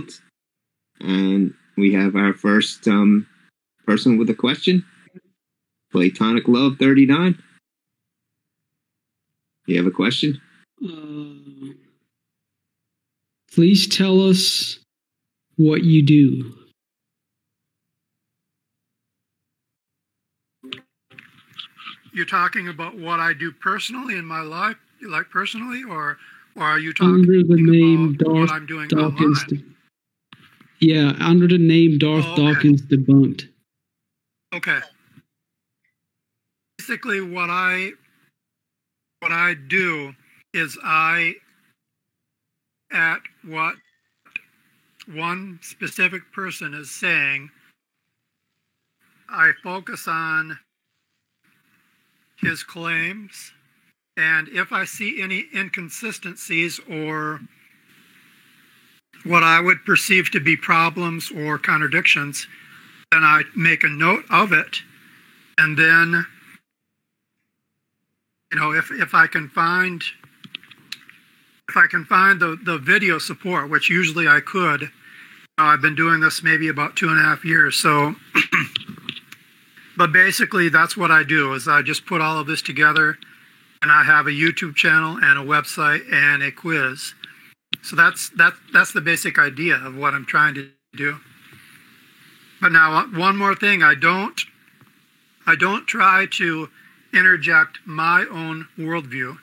Debunked. And we have our first person with a question. Platonic Love 39. You have a question? Please tell us what you do. You're talking about what I do personally in my life, like personally, or are you talking under the name about Darth what I'm doing Dawkins? online? Yeah, under the name Darth Dawkins Debunked. Okay. Basically, what I do is at what one specific person is saying, I focus on his claims, and if I see any inconsistencies or what I would perceive to be problems or contradictions, then I make a note of it, and then, you know, if I can find the video support, which usually I could. I've been doing this maybe about 2.5 years, so but basically that's what I do, is I just put all of this together, and I have a YouTube channel and a website and a quiz. So that's the basic idea of what I'm trying to do. But now one more thing, I don't try to interject my own worldview.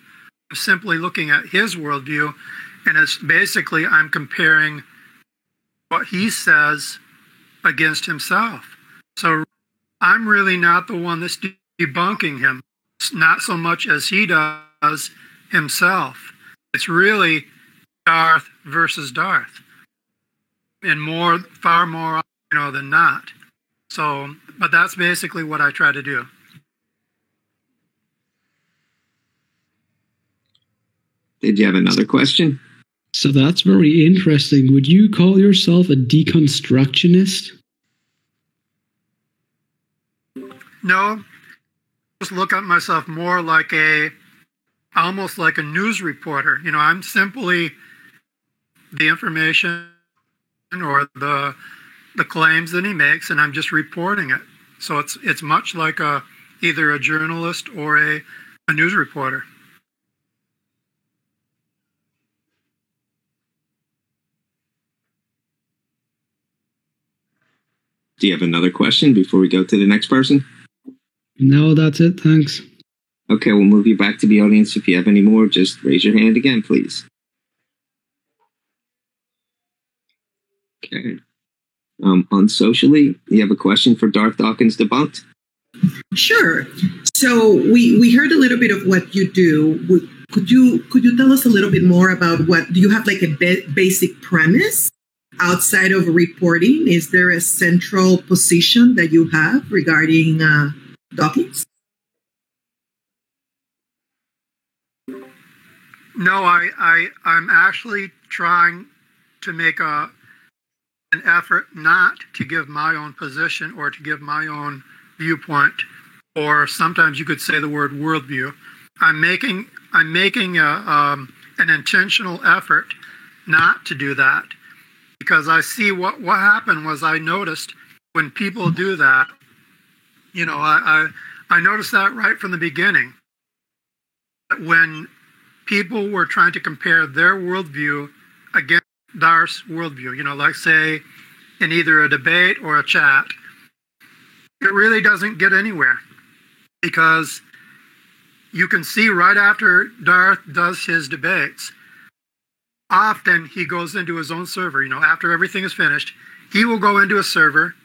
I'm simply looking at his worldview, and it's basically I'm comparing what he says against himself. So I'm really not the one that's debunking him. It's not so much as he does himself. It's really Darth versus Darth, and far more, than not. So, but that's basically what I try to do. Did you have another question? So that's very interesting. Would you call yourself a deconstructionist? No, just look at myself more like almost like a news reporter. I'm simply the information or the claims that he makes, and I'm just reporting it. So it's much like either a journalist or a news reporter. Do you have another question before we go to the next person? No, that's it. Thanks. Okay, we'll move you back to the audience. If you have any more, just raise your hand again, please. Okay. Unsocially, you have a question for Darth Dawkins Debunked? Sure. So we heard a little bit of what you do. Could you tell us a little bit more about what do you have, like a basic premise outside of reporting? Is there a central position that you have regarding Dawkins? No, I'm actually trying to make an effort not to give my own position or to give my own viewpoint, or sometimes you could say the word worldview. I'm making an intentional effort not to do that, because I see what happened was I noticed when people do that, I noticed that right from the beginning. When people were trying to compare their worldview against Darth's worldview, like say in either a debate or a chat, it really doesn't get anywhere, because you can see right after Darth does his debates, often he goes into his own server. After everything is finished, he will go into a server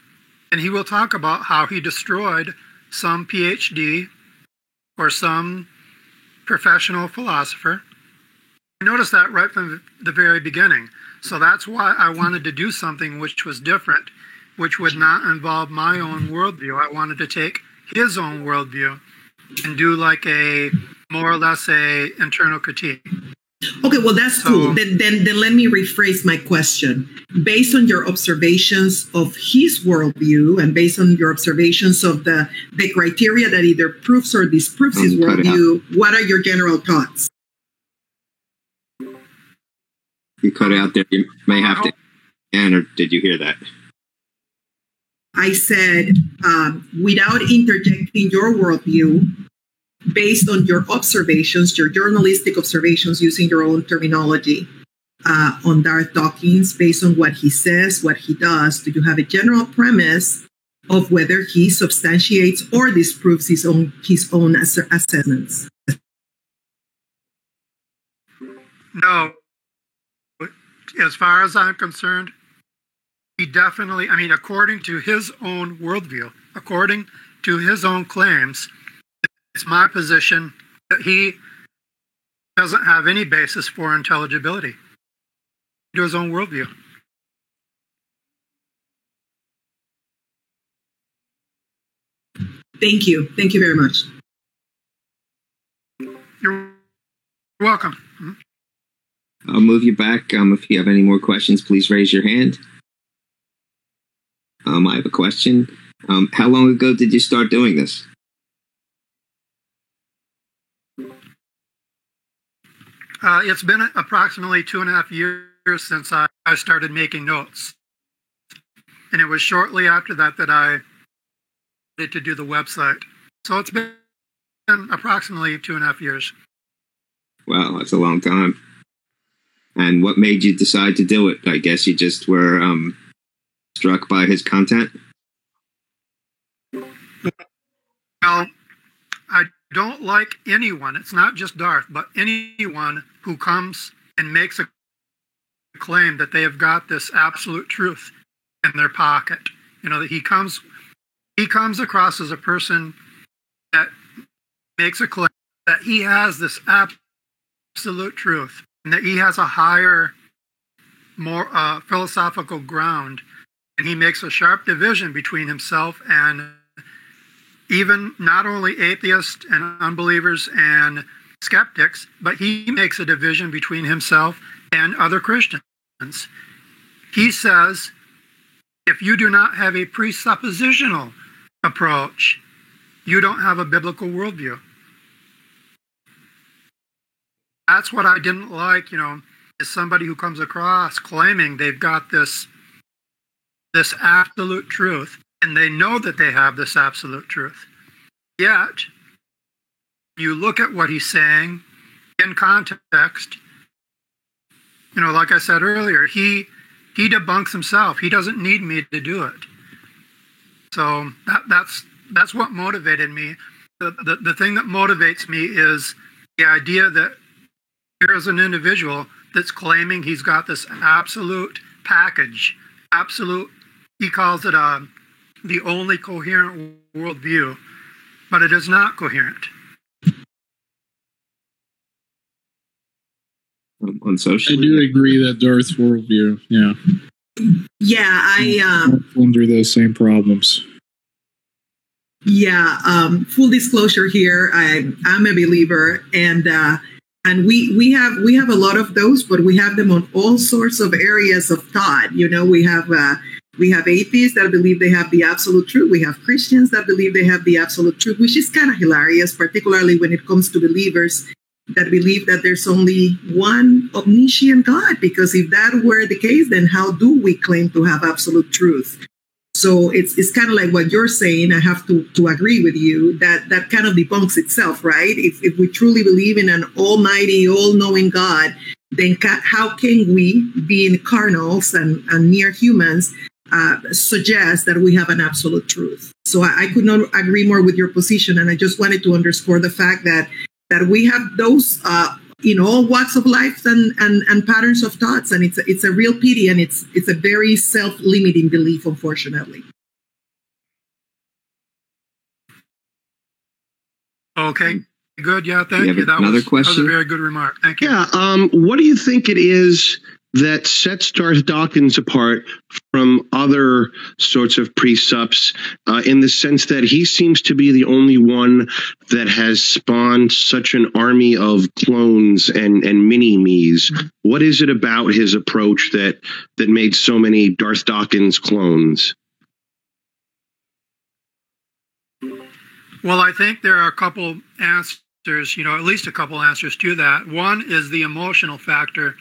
and he will talk about how he destroyed some PhD or some professional philosopher. I noticed that right from the very beginning. So that's why I wanted to do something which was different, which would not involve my own worldview. I wanted to take his own worldview and do like a more or less a internal critique. Okay, well, that's cool. Then let me rephrase my question. Based on your observations of his worldview and based on your observations of the criteria that either proves or disproves his worldview, what are your general thoughts? You cut out there. You may have to. Anna, did you hear that? I said, without interjecting your worldview, based on your observations, your journalistic observations using your own terminology on Darth Dawkins, based on what he says, what he does, do you have a general premise of whether he substantiates or disproves his own assessments? No. As far as I'm concerned, he definitely, according to his own worldview, according to his own claims, it's my position that he doesn't have any basis for intelligibility to his own worldview. Thank you. Thank you very much. You're welcome. I'll move you back. If you have any more questions, please raise your hand. I have a question. How long ago did you start doing this? It's been approximately 2.5 years since I started making notes. And it was shortly after that I started to do the website. So it's been approximately 2.5 years. Wow, that's a long time. And what made you decide to do it? I guess you just were struck by his content? Well, I don't like anyone, it's not just Darth, but anyone who comes and makes a claim that they have got this absolute truth in their pocket. That he comes across as a person that makes a claim that he has this absolute truth and that he has a higher, more philosophical ground, and he makes a sharp division between himself and even not only atheists and unbelievers and skeptics, but he makes a division between himself and other Christians. He says, if you do not have a presuppositional approach, you don't have a biblical worldview. That's what I didn't like, is somebody who comes across claiming they've got this absolute truth, and they know that they have this absolute truth. Yet, you look at what he's saying in context, like I said earlier, he debunks himself. He doesn't need me to do it. So that's what motivated me. The thing that motivates me is the idea that here's an individual that's claiming he's got this absolute package, he calls it the only coherent worldview, but it is not coherent. On social, I do agree that Darth's worldview, under those same problems. Full disclosure here, I'm a believer, and we have a lot of those, but we have them on all sorts of areas of thought. We have atheists that believe they have the absolute truth. We have Christians that believe they have the absolute truth, which is kind of hilarious, particularly when it comes to believers that believe that there's only one omniscient God. Because if that were the case, then how do we claim to have absolute truth? So it's kind of like what you're saying. I have to agree with you that kind of debunks itself, right? If we truly believe in an almighty, all-knowing God, then how can we, being carnals and near humans, suggest that we have an absolute truth? So I could not agree more with your position, and I just wanted to underscore the fact that we have those in all walks of life and patterns of thoughts, and it's a real pity, and it's a very self-limiting belief, unfortunately. Okay, good. Yeah, thank you. That was a very good remark. Thank you. Yeah. What do you think it is that sets Darth Dawkins apart from other sorts of presups, in the sense that he seems to be the only one that has spawned such an army of clones and mini-me's? What is it about his approach that made so many Darth Dawkins clones? Well, I think there are a couple answers, at least a couple answers to that. One is the emotional factor